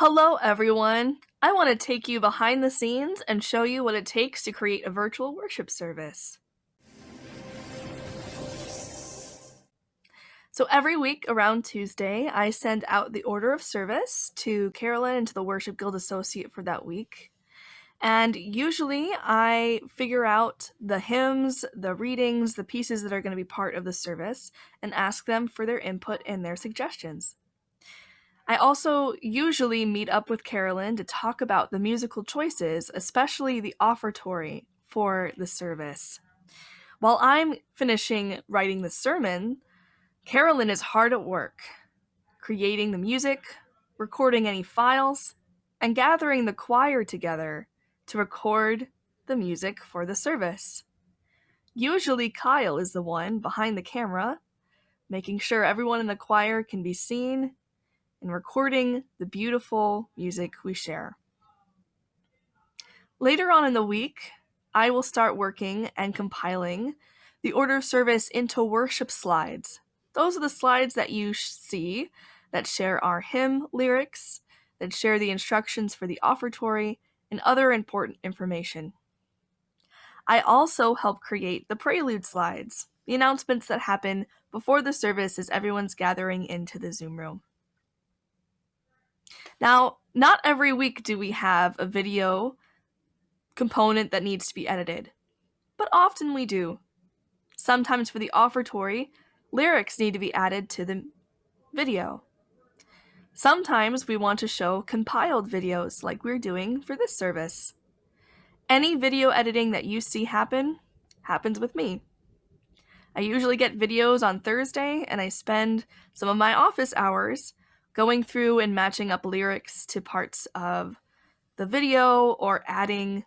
Hello, everyone. I want to take you behind the scenes and show you what it takes to create a virtual worship service. So, every week around Tuesday, I send out the order of service to Carolyn and to the Worship Guild Associate for that week. And usually, I figure out the hymns, the readings, the pieces that are going to be part of the service, and ask them for their input and their suggestions. I also usually meet up with Carolyn to talk about the musical choices, especially the offertory for the service. While I'm finishing writing the sermon, Carolyn is hard at work, creating the music, recording any files, and gathering the choir together to record the music for the service. Usually Kyle is the one behind the camera, making sure everyone in the choir can be seen and recording the beautiful music we share. Later on in the week, I will start working and compiling the order of service into worship slides. Those are the slides that you see that share our hymn lyrics, that share the instructions for the offertory, and other important information. I also help create the prelude slides, the announcements that happen before the service as everyone's gathering into the Zoom room. Now, not every week do we have a video component that needs to be edited, but often we do. Sometimes for the offertory, lyrics need to be added to the video. Sometimes we want to show compiled videos like we're doing for this service. Any video editing that you see happens with me. I usually get videos on Thursday, and I spend some of my office hours going through and matching up lyrics to parts of the video or adding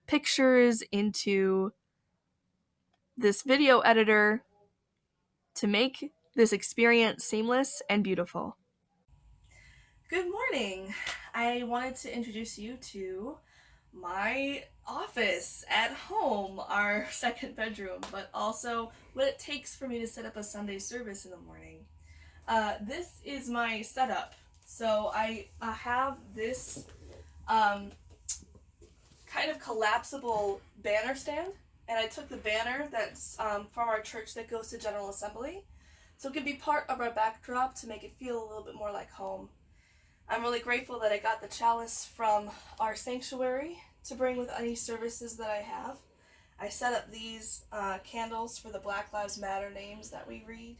pictures into this video editor to make this experience seamless and beautiful. Good morning. I wanted to introduce you to my office at home, our second bedroom, but also what it takes for me to set up a Sunday service in the morning. This is my setup. So I have this kind of collapsible banner stand, and I took the banner that's from our church that goes to General Assembly, so it can be part of our backdrop to make it feel a little bit more like home. I'm really grateful that I got the chalice from our sanctuary to bring with any services that I have. I set up these candles for the Black Lives Matter names that we read,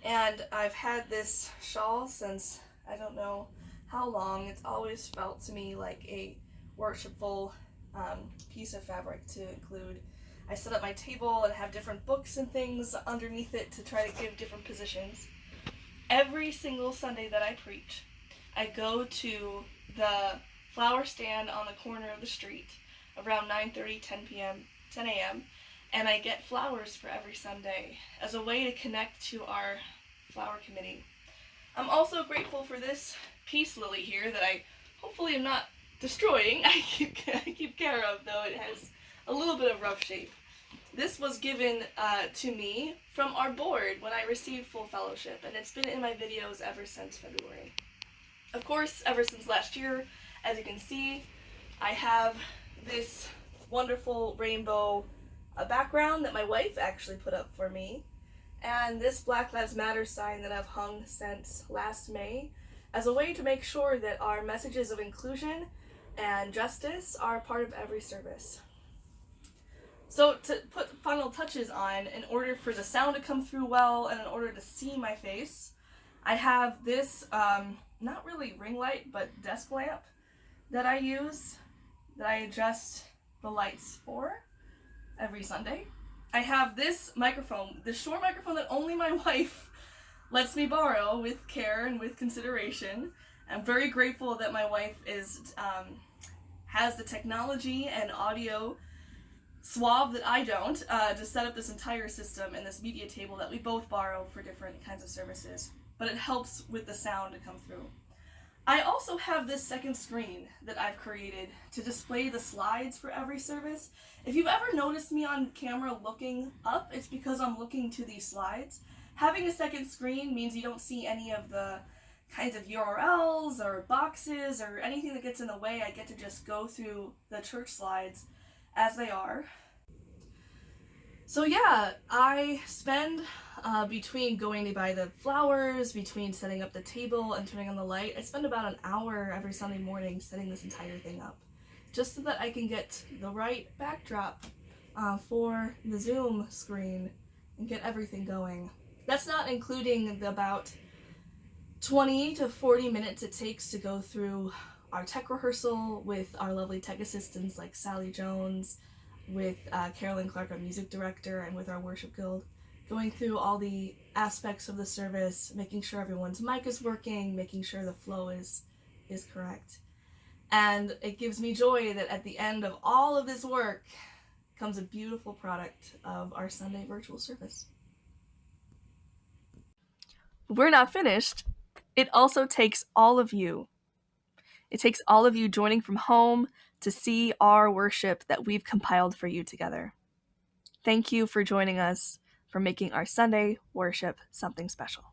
and I've had this shawl since I don't know how long. It's always felt to me like a worshipful piece of fabric to include. I set up my table and have different books and things underneath it to try to give different positions. Every single Sunday that I preach, I go to the flower stand on the corner of the street around 9:30, 10 a.m., and I get flowers for every Sunday as a way to connect to our flower committee. I'm also grateful for this peace lily here that I hopefully am not destroying. I keep care of, though it has a little bit of rough shape. This was given to me from our board when I received full fellowship, and it's been in my videos ever since February. Of course, ever since last year, as you can see, I have this wonderful rainbow background that my wife actually put up for me, and this Black Lives Matter sign that I've hung since last May as a way to make sure that our messages of inclusion and justice are part of every service. So to put final touches on, in order for the sound to come through well and in order to see my face, I have this, not really ring light, but desk lamp that I use, that I adjust the lights for every Sunday. I have this microphone, this Shure microphone that only my wife lets me borrow with care and with consideration. I'm very grateful that my wife has the technology and audio suave that I don't, to set up this entire system and this media table that we both borrow for different kinds of services. But it helps with the sound to come through. I also have this second screen that I've created to display the slides for every service. If you've ever noticed me on camera looking up, it's because I'm looking to these slides. Having a second screen means you don't see any of the kinds of URLs or boxes or anything that gets in the way. I get to just go through the church slides as they are. So yeah, I spend between going to buy the flowers, between setting up the table and turning on the light, I spend about an hour every Sunday morning setting this entire thing up, just so that I can get the right backdrop for the Zoom screen and get everything going. That's not including the about 20 to 40 minutes it takes to go through our tech rehearsal with our lovely tech assistants like Sally Jones, with Carolyn Clark, our music director, and with our worship guild, going through all the aspects of the service, making sure everyone's mic is working, making sure the flow is correct. And it gives me joy that at the end of all of this work comes a beautiful product of our Sunday virtual service. We're not finished. It also takes all of you. It takes all of you joining from home to see our worship that we've compiled for you together. Thank you for joining us, for making our Sunday worship something special.